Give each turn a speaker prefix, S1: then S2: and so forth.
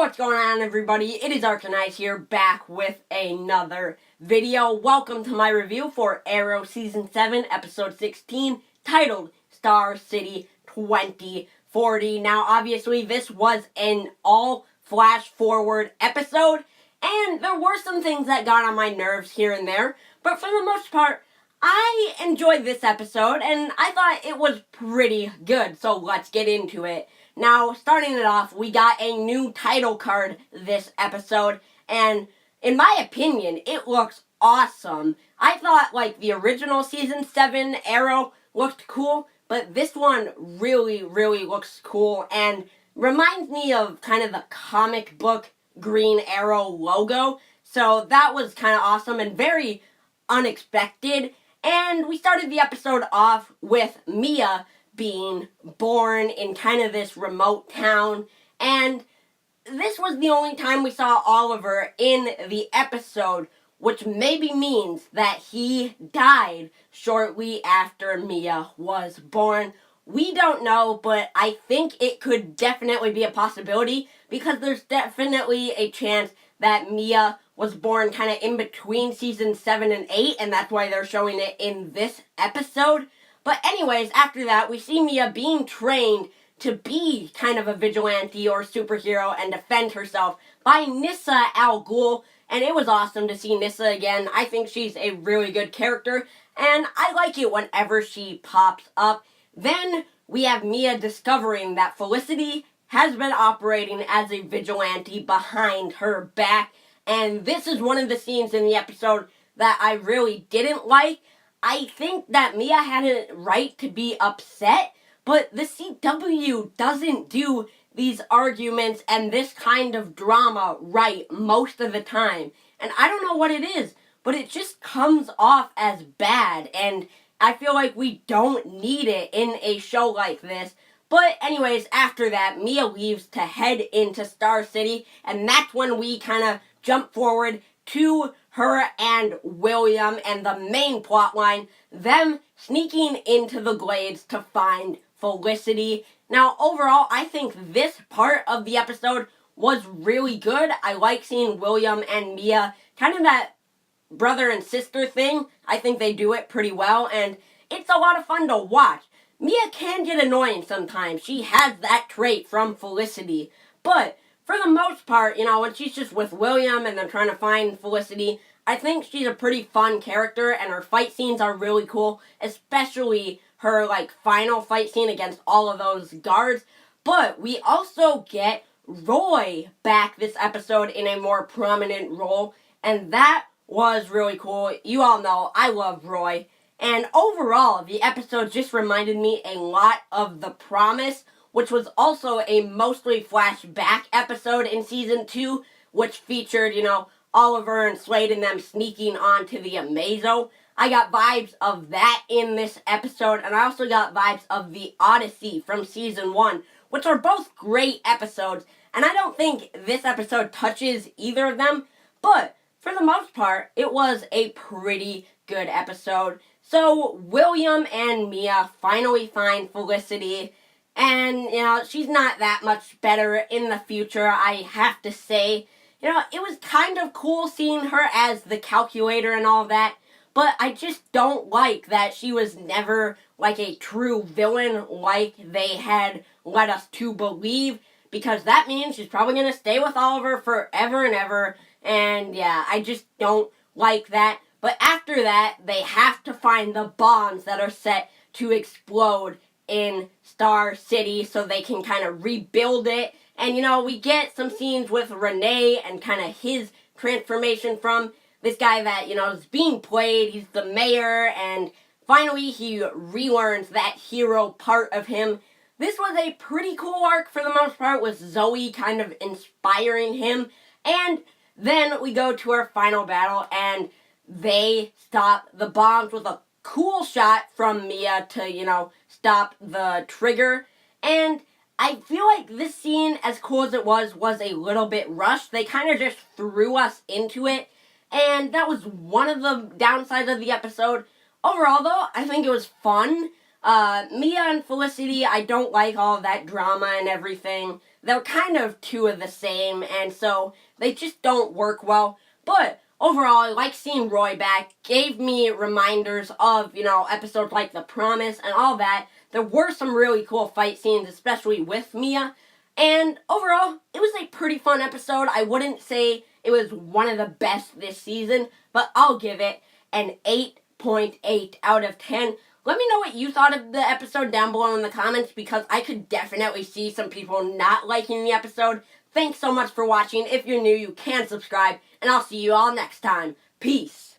S1: what's going on, everybody? It is Arcanite here, back with another video. Welcome to my review for Arrow Season 7, Episode 16, titled Star City 2040. Now, obviously, this was an all-flash-forward episode, and there were some things that got on my nerves here and there, but for the most part, I enjoyed this episode, and I thought it was pretty good, so let's get into it. Now, starting it off, we got a new title card this episode, and in my opinion, it looks awesome. I thought, the original Season 7 Arrow looked cool, but this one really, really looks cool, and reminds me of kind of the comic book Green Arrow logo, so that was kind of awesome and very unexpected. And we started the episode off with Mia being born in kind of this remote town, and this was the only time we saw Oliver in the episode, which maybe means that he died shortly after Mia was born. We don't know, but I think it could definitely be a possibility, because there's definitely a chance that Mia was born kind of in between Season 7 and 8, and that's why they're showing it in this episode. But anyways, after that, we see Mia being trained to be kind of a vigilante or superhero and defend herself by Nyssa Al Ghul, and it was awesome to see Nyssa again. I think she's a really good character, and I like it whenever she pops up. Then we have Mia discovering that Felicity has been operating as a vigilante behind her back, and this is one of the scenes in the episode that I really didn't like. I think that Mia had a right to be upset, but the CW doesn't do these arguments and this kind of drama right most of the time. And I don't know what it is, but it just comes off as bad, and I feel like we don't need it in a show like this. But anyways, after that, Mia leaves to head into Star City, and that's when we kind of jump forward to her and William and the main plot line, them sneaking into the glades to find Felicity. Now, overall, I think this part of the episode was really good. I like seeing William and Mia, kind of that brother and sister thing. I think they do it pretty well, and it's a lot of fun to watch. Mia can get annoying sometimes. She has that trait from Felicity. But for the most part, when she's just with William and then trying to find Felicity, I think she's a pretty fun character, and her fight scenes are really cool, especially her, final fight scene against all of those guards. But we also get Roy back this episode in a more prominent role, and that was really cool. You all know I love Roy. And overall, the episode just reminded me a lot of The Promise, which was also a mostly flashback episode in Season 2, which featured, Oliver and Slade and them sneaking onto the Amazo. I got vibes of that in this episode, and I also got vibes of The Odyssey from Season 1, which are both great episodes, and I don't think this episode touches either of them, but for the most part, it was a pretty good episode. So, William and Mia finally find Felicity, and, she's not that much better in the future, I have to say. It was kind of cool seeing her as the calculator and all that, but I just don't like that she was never, a true villain like they had led us to believe, because that means she's probably going to stay with Oliver forever and ever, and yeah, I just don't like that. But after that, they have to find the bombs that are set to explode in Star City so they can kind of rebuild it. And, we get some scenes with Renee and kind of his transformation from this guy that, is being played. He's the mayor, and finally he relearns that hero part of him. This was a pretty cool arc for the most part, with Zoe kind of inspiring him. And then we go to our final battle, and they stop the bombs with a cool shot from Mia to, stop the trigger. And I feel like this scene, as cool as it was a little bit rushed. They kind of just threw us into it, and that was one of the downsides of the episode. Overall, though, I think it was fun. Mia and Felicity, I don't like all of that drama and everything. They're kind of two of the same, and so they just don't work well. But overall, I like seeing Roy back. Gave me reminders of, episodes like The Promise and all that. There were some really cool fight scenes, especially with Mia. And overall, it was a pretty fun episode. I wouldn't say it was one of the best this season, but I'll give it an 8.8 out of 10. Let me know what you thought of the episode down below in the comments, because I could definitely see some people not liking the episode. Thanks so much for watching. If you're new, you can subscribe, and I'll see you all next time. Peace.